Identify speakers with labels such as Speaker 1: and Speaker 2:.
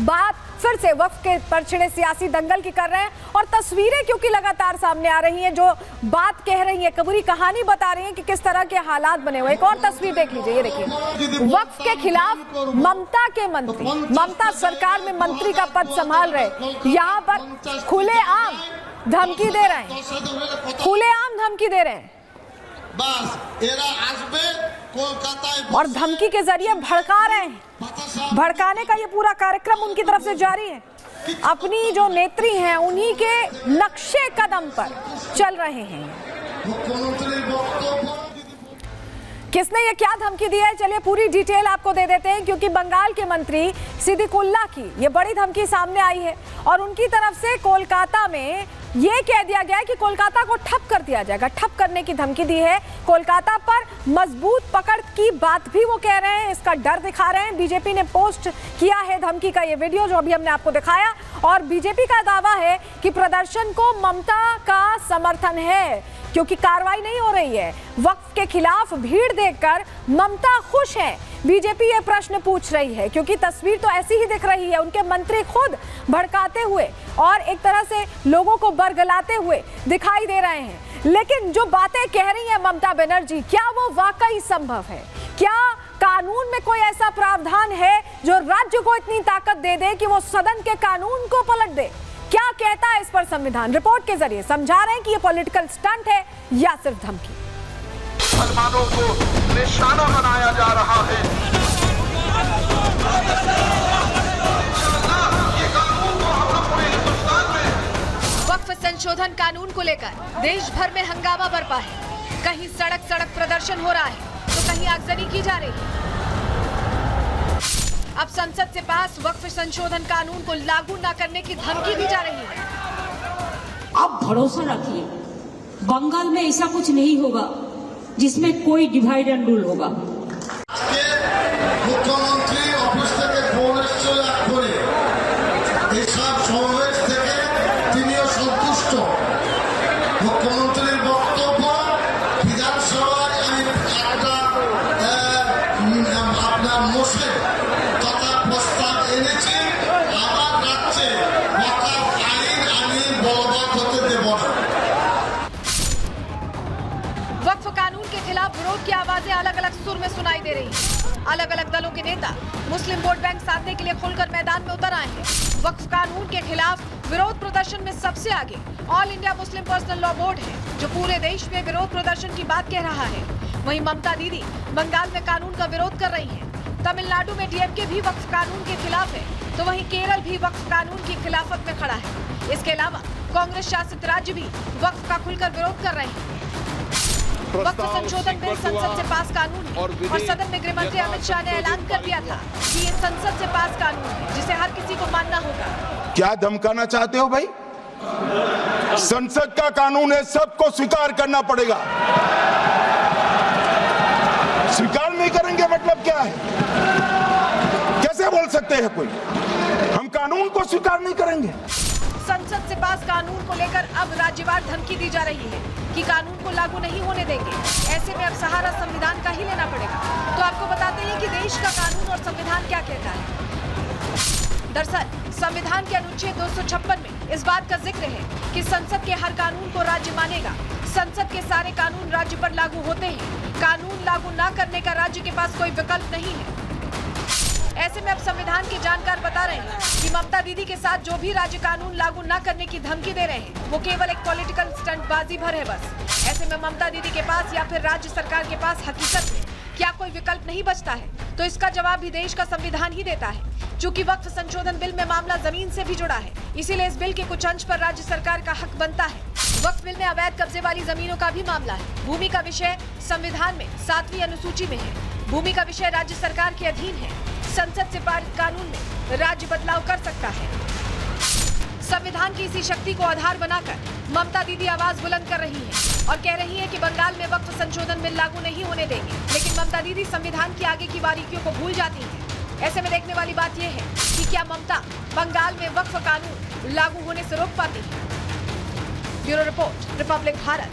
Speaker 1: बात फिर से वक्फ के पर छिड़े सियासी दंगल की कर रहे हैं और तस्वीरें क्योंकि लगातार सामने आ रही हैं जो बात कह रही है, पूरी कहानी बता रही है कि किस तरह के हालात बने हुए। एक और तस्वीर देख लीजिए, ये देखिए, वक्फ के खिलाफ ममता के मंत्री, ममता सरकार में मंत्री का पद संभाल रहे, यहाँ पर खुलेआम धमकी दे रहे हैं, खुलेआम धमकी दे रहे हैं और धमकी के जरिए भड़का रहे हैं। भड़काने का ये पूरा कार्यक्रम उनकी तरफ से जारी है। अपनी जो नेत्री हैं उन्हीं के नक्शे कदम पर चल रहे हैं। किसने ये क्या धमकी दी है, चलिए पूरी डिटेल आपको दे देते हैं, क्योंकि बंगाल के मंत्री सिद्दीकुल्लाह की ये बड़ी धमकी सामने आई है और उनकी तरफ से कोलकाता में ये कह दिया गया है कि कोलकाता को ठप कर दिया जाएगा। ठप करने की धमकी दी है, कोलकाता पर मजबूत पकड़ की बात भी वो कह रहे हैं, इसका डर दिखा रहे हैं। बीजेपी ने पोस्ट किया है धमकी का ये वीडियो जो अभी हमने आपको दिखाया और बीजेपी का दावा है कि प्रदर्शन को ममता का समर्थन है क्योंकि कार्रवाई नहीं हो रही है। वक्फ के खिलाफ भीड़ देखकर ममता खुश है, बीजेपी ये प्रश्न पूछ रही है, क्योंकि तस्वीर तो ऐसी ही दिख रही है, उनके मंत्री खुद भड़काते हुए और एक तरह से लोगों को बरगलाते हुए दिखाई दे रहे हैं। लेकिन जो बातें कह रही है ममता बनर्जी, क्या वो वाकई संभव है? क्या कानून में कोई ऐसा प्रावधान है जो राज्य को इतनी ताकत दे दे कि वो सदन के कानून को पलट दे? क्या कहता है इस पर संविधान? रिपोर्ट के जरिए समझा रहे हैं कि ये पॉलिटिकल स्टंट है या सिर्फ धमकी।
Speaker 2: मुसलमानों को निशाना बनाया जा रहा है।
Speaker 3: वक्फ संशोधन कानून को लेकर देश भर में हंगामा बरपा है। कहीं सड़क सड़क प्रदर्शन हो रहा है तो कहीं आगजनी की जा रही है। अब संसद से पास वक्फ संशोधन कानून को लागू न करने की धमकी दी जा रही है।
Speaker 4: आप भरोसा रखिए, बंगाल में ऐसा कुछ नहीं होगा जिसमें कोई डिवाइड एंड रूल होगा।
Speaker 5: मुख्यमंत्री ऑफिस থেকে ফোন এসেছিল করে এইসব সমাবেশ থেকে তিনিও সন্তুষ্ট। মুখ্যমন্ত্রীর বক্তব্য বিধানসভায় আমি একটা আপনার মোশে তথা প্রস্তাব এনেছি, আমার রাজ্যে ওয়াকফ আইন আমি বলবৎ হতে দেব না।
Speaker 3: वक्फ कानून के खिलाफ विरोध की आवाजें अलग अलग सुर में सुनाई दे रही हैं। अलग अलग दलों के नेता मुस्लिम वोट बैंक साधने के लिए खुलकर मैदान में उतर आए हैं। वक्फ कानून के खिलाफ विरोध प्रदर्शन में सबसे आगे all India Muslim personal law board है, जो पूरे देश में विरोध प्रदर्शन की बात कह रहा है। वहीं ममता दीदी बंगाल में कानून का विरोध कर रही है। तमिलनाडु में डीएमके भी वक्फ कानून के खिलाफ है, तो वहीं केरल भी वक्फ कानून की खिलाफत में खड़ा है। इसके अलावा कांग्रेस शासित राज्य भी वक्फ का खुलकर विरोध कर रहे हैं। वक्फ संशोधन बिल संसद से पास कानून है और सदन में गृह मंत्री अमित शाह ने ऐलान कर दिया था कि ये संसद से पास कानून है जिसे हर किसी को मानना होगा।
Speaker 2: क्या धमकाना चाहते हो भाई? संसद का कानून है, सबको स्वीकार करना पड़ेगा। स्वीकार नहीं करेंगे मतलब क्या है? कैसे बोल सकते हैं कोई? हम कानून को स्वीकार नहीं करेंगे।
Speaker 3: संसद से पास कानून को लेकर अब राज्यवार धमकी दी जा रही है कि कानून को लागू नहीं होने देंगे। ऐसे में अब सहारा संविधान का ही लेना पड़ेगा। तो आपको बताते हैं कि देश का कानून और संविधान क्या कहता है। दरअसल संविधान के अनुच्छेद 256 में इस बात का जिक्र है कि संसद के हर कानून को राज्य मानेगा। संसद के सारे कानून राज्य पर लागू होते हैं। कानून लागू न करने का राज्य के पास कोई विकल्प नहीं है। ऐसे में अब संविधान के जानकार बता रहे हैं कि ममता दीदी के साथ जो भी राज्य कानून लागू न करने की धमकी दे रहे हैं वो केवल एक पॉलिटिकल स्टंट बाजी भर है बस। ऐसे में ममता दीदी के पास या फिर राज्य सरकार के पास हकीकत में क्या कोई विकल्प नहीं बचता है? तो इसका जवाब भी देश का संविधान ही देता है। चूंकि वक्फ संशोधन बिल में मामला जमीन से भी जुड़ा है, इसीलिए इस बिल के कुछ अंश पर राज्य सरकार का हक बनता है। वक्फ बिल में अवैध कब्जे वाली जमीनों का भी मामला है। भूमि का विषय संविधान में 7वीं अनुसूची में है। भूमि का विषय राज्य सरकार के अधीन है। संसद से पारित कानून में राज्य बदलाव कर सकता है। संविधान की इसी शक्ति को आधार बनाकर ममता दीदी आवाज बुलंद कर रही हैं और कह रही हैं कि बंगाल में वक्फ संशोधन बिल लागू नहीं होने देंगे। लेकिन ममता दीदी संविधान की आगे की बारीकियों को भूल जाती हैं। ऐसे में देखने वाली बात यह है कि क्या ममता बंगाल में वक्फ कानून लागू होने से रोक पाती है। Bureau report, Republic Bharat.